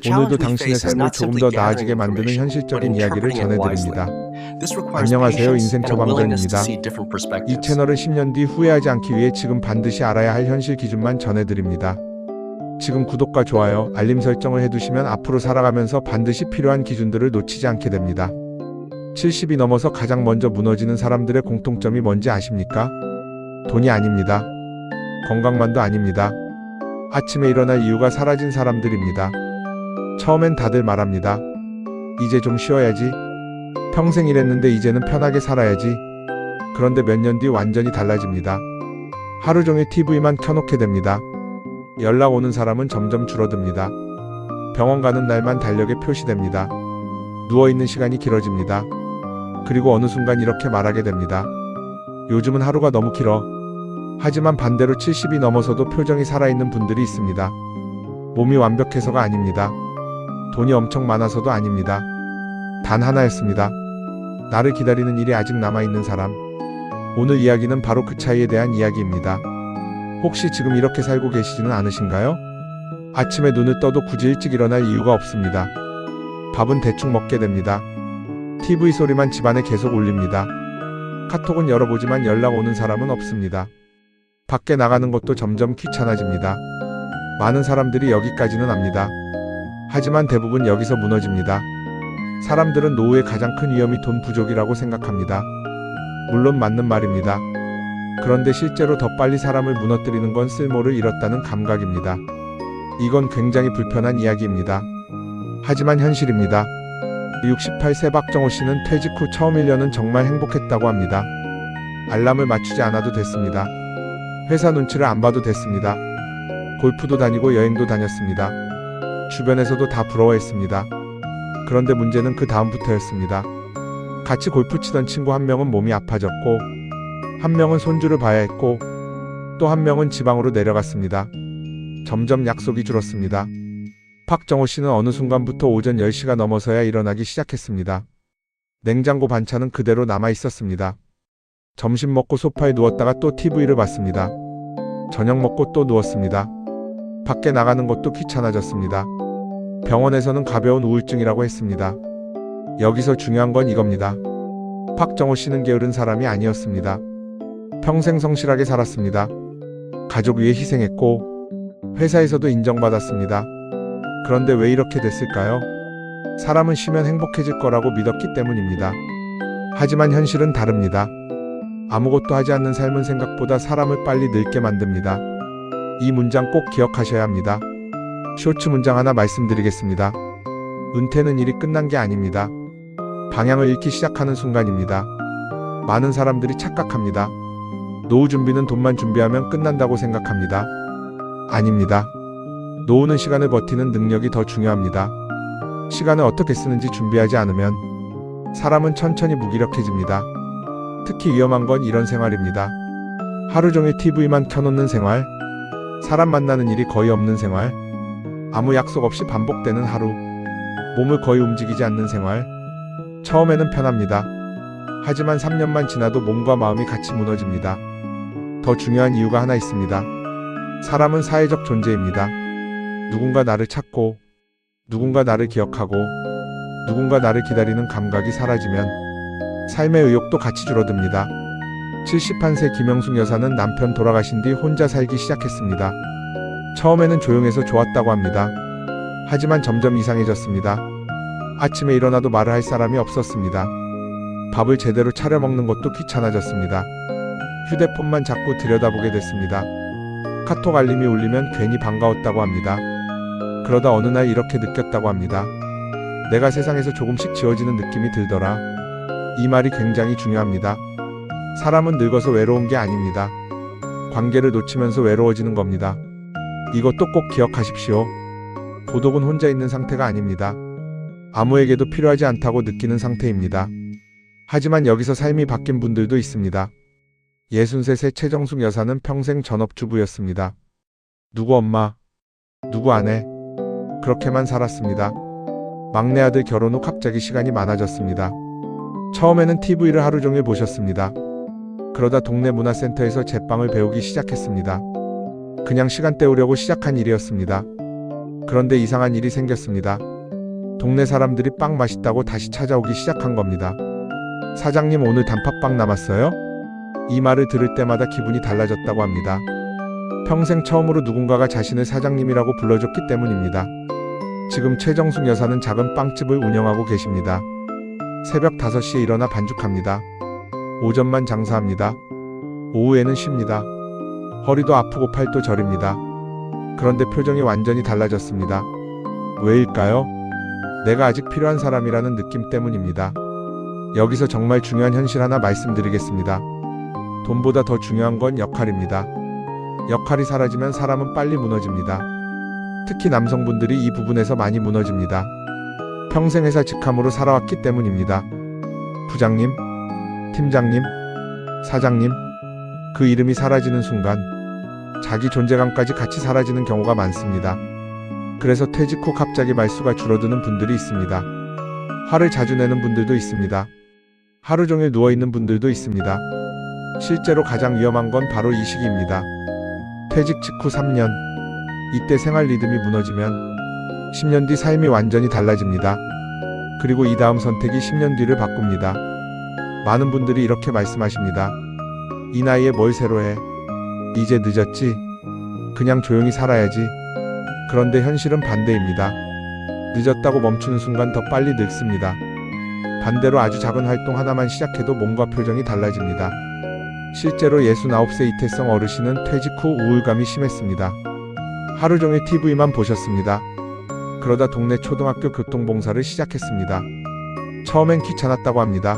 오늘도 당신의 삶을 조금 더 나아지게 만드는 현실적인 이야기를 전해드립니다. 안녕하세요. 인생 처방전입니다. 이 채널을 10년 뒤 후회하지 않기 위해 지금 반드시 알아야 할 현실 기준만 전해드립니다. 지금 구독과 좋아요, 알림 설정을 해두시면 앞으로 살아가면서 반드시 필요한 기준들을 놓치지 않게 됩니다. 70이 넘어서 가장 먼저 무너지는 사람들의 공통점이 뭔지 아십니까? 돈이 아닙니다. 건강만도 아닙니다. 아침에 일어날 이유가 사라진 사람들입니다. 처음엔 다들 말합니다. 이제 좀 쉬어야지. 평생 일했는데 이제는 편하게 살아야지. 그런데 몇 년 뒤 완전히 달라집니다. 하루 종일 TV만 켜놓게 됩니다. 연락 오는 사람은 점점 줄어듭니다. 병원 가는 날만 달력에 표시됩니다. 누워있는 시간이 길어집니다. 그리고 어느 순간 이렇게 말하게 됩니다. 요즘은 하루가 너무 길어. 하지만 반대로 70이 넘어서도 표정이 살아있는 분들이 있습니다. 몸이 완벽해서가 아닙니다. 돈이 엄청 많아서도 아닙니다. 단 하나였습니다. 나를 기다리는 일이 아직 남아있는 사람. 오늘 이야기는 바로 그 차이에 대한 이야기입니다. 혹시 지금 이렇게 살고 계시지는 않으신가요? 아침에 눈을 떠도 굳이 일찍 일어날 이유가 없습니다. 밥은 대충 먹게 됩니다. TV 소리만 집안에 계속 울립니다. 카톡은 열어보지만 연락 오는 사람은 없습니다. 밖에 나가는 것도 점점 귀찮아집니다. 많은 사람들이 여기까지는 압니다. 하지만 대부분 여기서 무너집니다. 사람들은 노후의 가장 큰 위험이 돈 부족이라고 생각합니다. 물론 맞는 말입니다. 그런데 실제로 더 빨리 사람을 무너뜨리는 건 쓸모를 잃었다는 감각입니다. 이건 굉장히 불편한 이야기입니다. 하지만 현실입니다. 68세 박정호 씨는 퇴직 후 처음 1년은 정말 행복했다고 합니다. 알람을 맞추지 않아도 됐습니다. 회사 눈치를 안 봐도 됐습니다. 골프도 다니고 여행도 다녔습니다. 주변에서도 다 부러워했습니다. 그런데 문제는 그 다음부터였습니다. 같이 골프 치던 친구 한 명은 몸이 아파졌고, 한 명은 손주를 봐야 했고, 또 한 명은 지방으로 내려갔습니다. 점점 약속이 줄었습니다. 박정호 씨는 어느 순간부터 오전 10시가 넘어서야 일어나기 시작했습니다. 냉장고 반찬은 그대로 남아 있었습니다. 점심 먹고 소파에 누웠다가 또 TV를 봤습니다. 저녁 먹고 또 누웠습니다. 밖에 나가는 것도 귀찮아졌습니다. 병원에서는 가벼운 우울증이라고 했습니다. 여기서 중요한 건 이겁니다. 박정호 씨는 게으른 사람이 아니었습니다. 평생 성실하게 살았습니다. 가족 위해 희생했고, 회사에서도 인정받았습니다. 그런데 왜 이렇게 됐을까요? 사람은 쉬면 행복해질 거라고 믿었기 때문입니다. 하지만 현실은 다릅니다. 아무것도 하지 않는 삶은 생각보다 사람을 빨리 늙게 만듭니다. 이 문장 꼭 기억하셔야 합니다. 쇼츠 문장 하나 말씀드리겠습니다. 은퇴는 일이 끝난 게 아닙니다. 방향을 잃기 시작하는 순간입니다. 많은 사람들이 착각합니다. 노후 준비는 돈만 준비하면 끝난다고 생각합니다. 아닙니다. 노후는 시간을 버티는 능력이 더 중요합니다. 시간을 어떻게 쓰는지 준비하지 않으면 사람은 천천히 무기력해집니다. 특히 위험한 건 이런 생활입니다. 하루 종일 TV만 켜놓는 생활, 사람 만나는 일이 거의 없는 생활, 아무 약속 없이 반복되는 하루, 몸을 거의 움직이지 않는 생활. 처음에는 편합니다. 하지만 3년만 지나도 몸과 마음이 같이 무너집니다. 더 중요한 이유가 하나 있습니다. 사람은 사회적 존재입니다. 누군가 나를 찾고, 누군가 나를 기억하고, 누군가 나를 기다리는 감각이 사라지면 삶의 의욕도 같이 줄어듭니다. 71세 김영숙 여사는 남편 돌아가신 뒤 혼자 살기 시작했습니다. 처음에는 조용해서 좋았다고 합니다. 하지만 점점 이상해졌습니다. 아침에 일어나도 말을 할 사람이 없었습니다. 밥을 제대로 차려 먹는 것도 귀찮아졌습니다. 휴대폰만 자꾸 들여다보게 됐습니다. 카톡 알림이 울리면 괜히 반가웠다고 합니다. 그러다 어느 날 이렇게 느꼈다고 합니다. 내가 세상에서 조금씩 지워지는 느낌이 들더라. 이 말이 굉장히 중요합니다. 사람은 늙어서 외로운 게 아닙니다. 관계를 놓치면서 외로워지는 겁니다. 이것도 꼭 기억하십시오. 고독은 혼자 있는 상태가 아닙니다. 아무에게도 필요하지 않다고 느끼는 상태입니다. 하지만 여기서 삶이 바뀐 분들도 있습니다. 63세 최정숙 여사는 평생 전업주부였습니다. 누구 엄마, 누구 아내, 그렇게만 살았습니다. 막내 아들 결혼 후 갑자기 시간이 많아졌습니다. 처음에는 TV를 하루 종일 보셨습니다. 그러다 동네 문화센터에서 제빵을 배우기 시작했습니다. 그냥 시간 때우려고 시작한 일이었습니다. 그런데 이상한 일이 생겼습니다. 동네 사람들이 빵 맛있다고 다시 찾아오기 시작한 겁니다. 사장님, 오늘 단팥빵 남았어요? 이 말을 들을 때마다 기분이 달라졌다고 합니다. 평생 처음으로 누군가가 자신을 사장님이라고 불러줬기 때문입니다. 지금 최정숙 여사는 작은 빵집을 운영하고 계십니다. 새벽 5시에 일어나 반죽합니다. 오전만 장사합니다. 오후에는 쉽니다. 허리도 아프고 팔도 저립니다. 그런데 표정이 완전히 달라졌습니다. 왜일까요? 내가 아직 필요한 사람이라는 느낌 때문입니다. 여기서 정말 중요한 현실 하나 말씀드리겠습니다. 돈보다 더 중요한 건 역할입니다. 역할이 사라지면 사람은 빨리 무너집니다. 특히 남성분들이 이 부분에서 많이 무너집니다. 평생 회사 직함으로 살아왔기 때문입니다. 부장님, 팀장님, 사장님, 그 이름이 사라지는 순간 자기 존재감까지 같이 사라지는 경우가 많습니다. 그래서 퇴직 후 갑자기 말수가 줄어드는 분들이 있습니다. 화를 자주 내는 분들도 있습니다. 하루 종일 누워있는 분들도 있습니다. 실제로 가장 위험한 건 바로 이 시기입니다. 퇴직 직후 3년, 이때 생활 리듬이 무너지면 10년 뒤 삶이 완전히 달라집니다. 그리고 이 다음 선택이 10년 뒤를 바꿉니다. 많은 분들이 이렇게 말씀하십니다. 이 나이에 뭘 새로 해? 이제 늦었지? 그냥 조용히 살아야지. 그런데 현실은 반대입니다. 늦었다고 멈추는 순간 더 빨리 늙습니다. 반대로 아주 작은 활동 하나만 시작해도 몸과 표정이 달라집니다. 실제로 69세 이태성 어르신은 퇴직 후 우울감이 심했습니다. 하루 종일 TV만 보셨습니다. 그러다 동네 초등학교 교통봉사를 시작했습니다. 처음엔 귀찮았다고 합니다.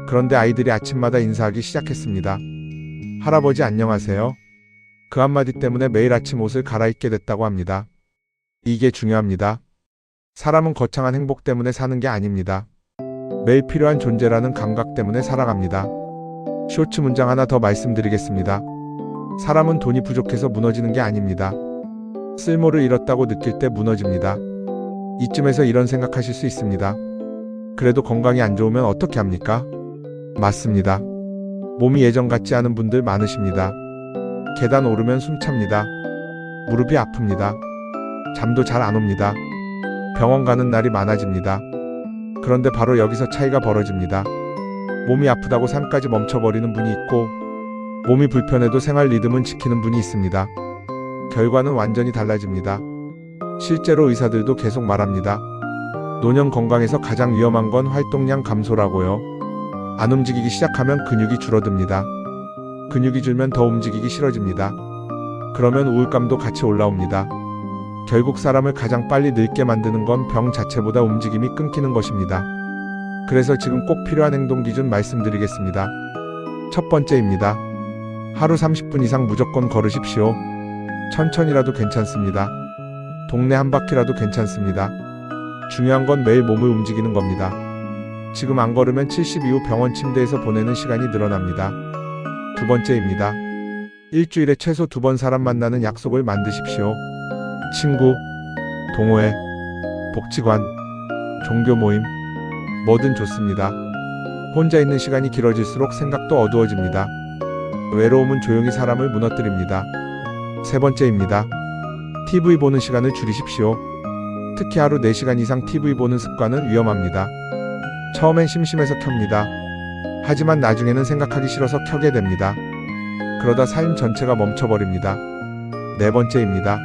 그런데 아이들이 아침마다 인사하기 시작했습니다. 할아버지 안녕하세요. 그 한마디 때문에 매일 아침 옷을 갈아입게 됐다고 합니다. 이게 중요합니다. 사람은 거창한 행복 때문에 사는 게 아닙니다. 매일 필요한 존재라는 감각 때문에 살아갑니다. 쇼츠 문장 하나 더 말씀드리겠습니다. 사람은 돈이 부족해서 무너지는 게 아닙니다. 쓸모를 잃었다고 느낄 때 무너집니다. 이쯤에서 이런 생각하실 수 있습니다. 그래도 건강이 안 좋으면 어떻게 합니까? 맞습니다. 몸이 예전 같지 않은 분들 많으십니다. 계단 오르면 숨찹니다. 무릎이 아픕니다. 잠도 잘 안 옵니다. 병원 가는 날이 많아집니다. 그런데 바로 여기서 차이가 벌어집니다. 몸이 아프다고 삶까지 멈춰버리는 분이 있고, 몸이 불편해도 생활 리듬은 지키는 분이 있습니다. 결과는 완전히 달라집니다. 실제로 의사들도 계속 말합니다. 노년 건강에서 가장 위험한 건 활동량 감소라고요. 안 움직이기 시작하면 근육이 줄어듭니다. 근육이 줄면 더 움직이기 싫어집니다. 그러면 우울감도 같이 올라옵니다. 결국 사람을 가장 빨리 늙게 만드는 건 병 자체보다 움직임이 끊기는 것입니다. 그래서 지금 꼭 필요한 행동 기준 말씀드리겠습니다. 첫 번째입니다. 하루 30분 이상 무조건 걸으십시오. 천천히라도 괜찮습니다. 동네 한 바퀴라도 괜찮습니다. 중요한 건 매일 몸을 움직이는 겁니다. 지금 안 걸으면 70 이후 병원 침대에서 보내는 시간이 늘어납니다. 두 번째입니다. 일주일에 최소 2번 사람 만나는 약속을 만드십시오. 친구, 동호회, 복지관, 종교 모임, 뭐든 좋습니다. 혼자 있는 시간이 길어질수록 생각도 어두워집니다. 외로움은 조용히 사람을 무너뜨립니다. 세 번째입니다. TV 보는 시간을 줄이십시오. 특히 하루 4시간 이상 TV 보는 습관은 위험합니다. 처음엔 심심해서 켭니다. 하지만 나중에는 생각하기 싫어서 켜게 됩니다. 그러다 삶 전체가 멈춰버립니다. 네 번째입니다.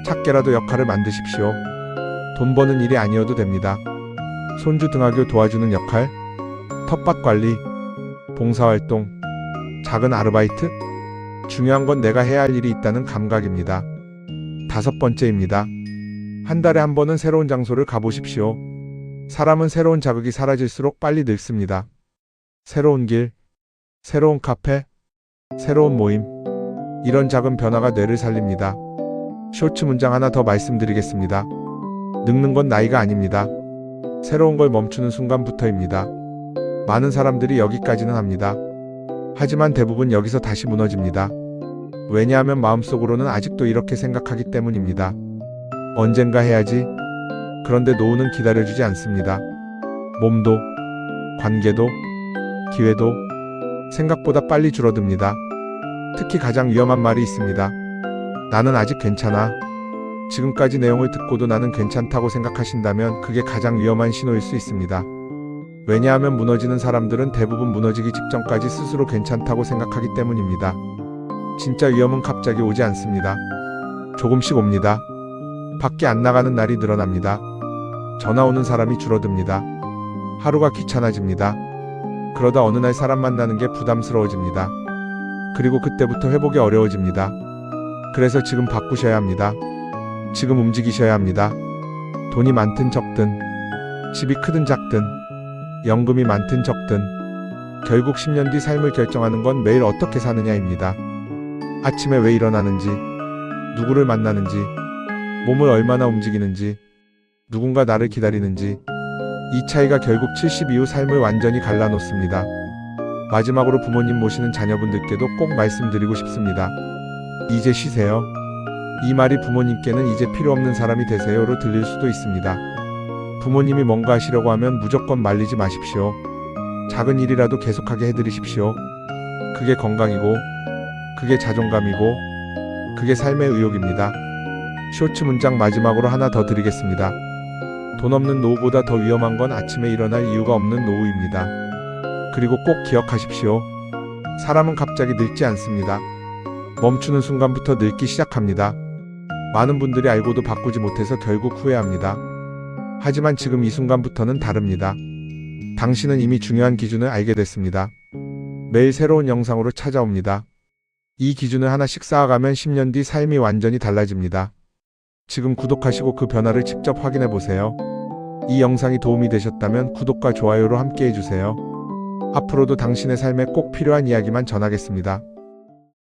작게라도 역할을 만드십시오. 돈 버는 일이 아니어도 됩니다. 손주 등하교 도와주는 역할, 텃밭 관리, 봉사활동, 작은 아르바이트? 중요한 건 내가 해야 할 일이 있다는 감각입니다. 다섯 번째입니다. 한 달에 한 번은 새로운 장소를 가보십시오. 사람은 새로운 자극이 사라질수록 빨리 늙습니다. 새로운 길, 새로운 카페, 새로운 모임. 이런 작은 변화가 뇌를 살립니다. 쇼츠 문장 하나 더 말씀드리겠습니다. 늙는 건 나이가 아닙니다. 새로운 걸 멈추는 순간부터입니다. 많은 사람들이 여기까지는 합니다. 하지만 대부분 여기서 다시 무너집니다. 왜냐하면 마음속으로는 아직도 이렇게 생각하기 때문입니다. 언젠가 해야지. 그런데 노후는 기다려주지 않습니다. 몸도, 관계도, 기회도 생각보다 빨리 줄어듭니다. 특히 가장 위험한 말이 있습니다. 나는 아직 괜찮아. 지금까지 내용을 듣고도 나는 괜찮다고 생각하신다면 그게 가장 위험한 신호일 수 있습니다. 왜냐하면 무너지는 사람들은 대부분 무너지기 직전까지 스스로 괜찮다고 생각하기 때문입니다. 진짜 위험은 갑자기 오지 않습니다. 조금씩 옵니다. 밖에 안 나가는 날이 늘어납니다. 전화 오는 사람이 줄어듭니다. 하루가 귀찮아집니다. 그러다 어느 날 사람 만나는 게 부담스러워집니다. 그리고 그때부터 회복이 어려워집니다. 그래서 지금 바꾸셔야 합니다. 지금 움직이셔야 합니다. 돈이 많든 적든, 집이 크든 작든, 연금이 많든 적든, 결국 10년 뒤 삶을 결정하는 건 매일 어떻게 사느냐입니다. 아침에 왜 일어나는지, 누구를 만나는지, 몸을 얼마나 움직이는지, 누군가 나를 기다리는지, 이 차이가 결국 70 이후 삶을 완전히 갈라놓습니다. 마지막으로 부모님 모시는 자녀분들께도 꼭 말씀드리고 싶습니다. 이제 쉬세요. 이 말이 부모님께는 이제 필요 없는 사람이 되세요로 들릴 수도 있습니다. 부모님이 뭔가 하시려고 하면 무조건 말리지 마십시오. 작은 일이라도 계속하게 해드리십시오. 그게 건강이고, 그게 자존감이고, 그게 삶의 의욕입니다. 쇼츠 문장 마지막으로 하나 더 드리겠습니다. 돈 없는 노후보다 더 위험한 건 아침에 일어날 이유가 없는 노후입니다. 그리고 꼭 기억하십시오. 사람은 갑자기 늙지 않습니다. 멈추는 순간부터 늙기 시작합니다. 많은 분들이 알고도 바꾸지 못해서 결국 후회합니다. 하지만 지금 이 순간부터는 다릅니다. 당신은 이미 중요한 기준을 알게 됐습니다. 매일 새로운 영상으로 찾아옵니다. 이 기준을 하나씩 쌓아가면 10년 뒤 삶이 완전히 달라집니다. 지금 구독하시고 그 변화를 직접 확인해 보세요. 이 영상이 도움이 되셨다면 구독과 좋아요로 함께 해주세요. 앞으로도 당신의 삶에 꼭 필요한 이야기만 전하겠습니다.